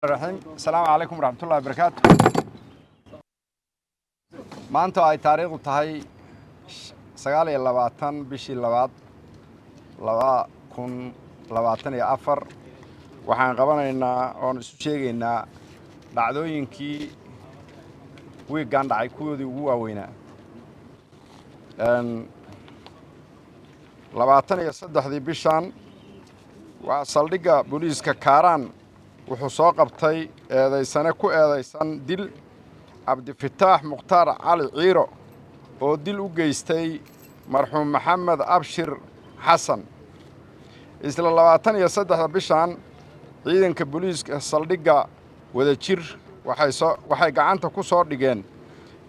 الرحيم السلام عليكم ورحمة الله وبركاته. maanta ay taariikhdu tahay 29 bishii labaad 2024 waxaan qabanaynaa oon isu sheegaynaa dhacdooyinkii wiigan dhacay kuwoodii ugu waaweynaa 23 bishan waa saldhigga booliiska Kaaraan wuxuu soo qabtay eedaysane ku eedaysan dil Cabdifataax Mukhtaar Cali Ciiro oo dil u geystay marxuum Maxamed Abshir Xasan isla 23 bishan ciidanka booliiska saldhigga Wadajir waxay gacanta ku soo dhigeen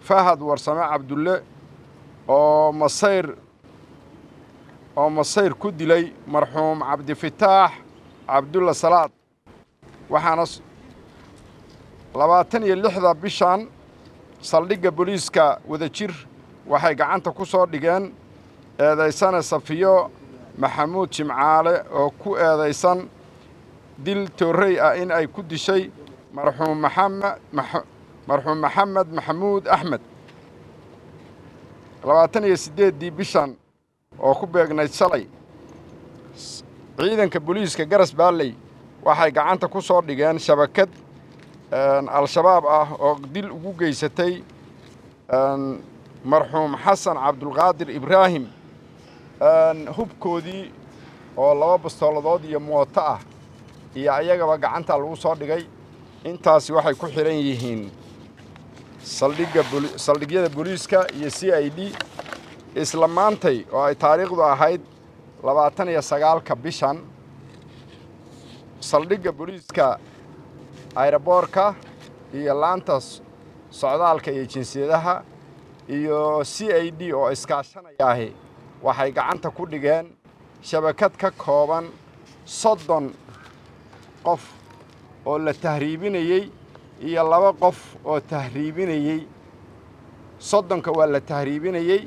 Fahad Warsame Cabdulle oo masayr ku dilay marxuum Cabdifataax Cabdulle Salaad waxaana 26 bishan saldhigga booliiska Wadajir waxay gacanta ku soo dhigeen eedaysane Safiyo Maxamuud Jimcaale oo ku eedaysan dil toorey ah in ay ku dishay marxuum Maxamed Maxamuud Axmed 28 bishan oo ku beegnayd shalay ciidanka booliiska Garas Baalley waxay gacanta ku soo dhigeen shabakad al-shabaab ah oo dil ugu geysatay marxuum Xasan Cabdulqaadir Ibraahim hubkoodii oo 2 bastooladood iyo mooto ah iyo ayagaba gacanta lagu soo dhigay intaasi waxay ku xiran yihiin saldhigyada booliiska iyo CID isla maantay oo ay taariikhdu ahayd 29 bishan saldhigga booliiska aeroboorka iyo laanta socdaalka iyo jinsiyadaha iyo CID oo iskaashanaya waxay gacanta ku dhigeen shabakad ka kooban 30 qof oo la tahriibinayay iyo 2 qof oo tahriibinayay 30ka waa la tahriibinayay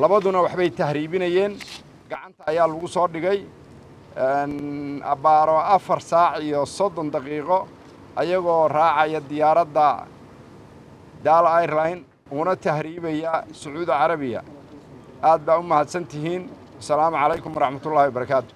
labaduna waxbay tahriibinayeen gacanta ayaa lagu soo dhigay abaaro 4 saac iyo 30 daqiiqo ayagoo raacaya diyaaradda Dal Airline una tahriibaya Sacuudi Carabiya aad baa u mahadsantihiin. Assalaamu calaykum waraxmatullaahi wabarakaatuh.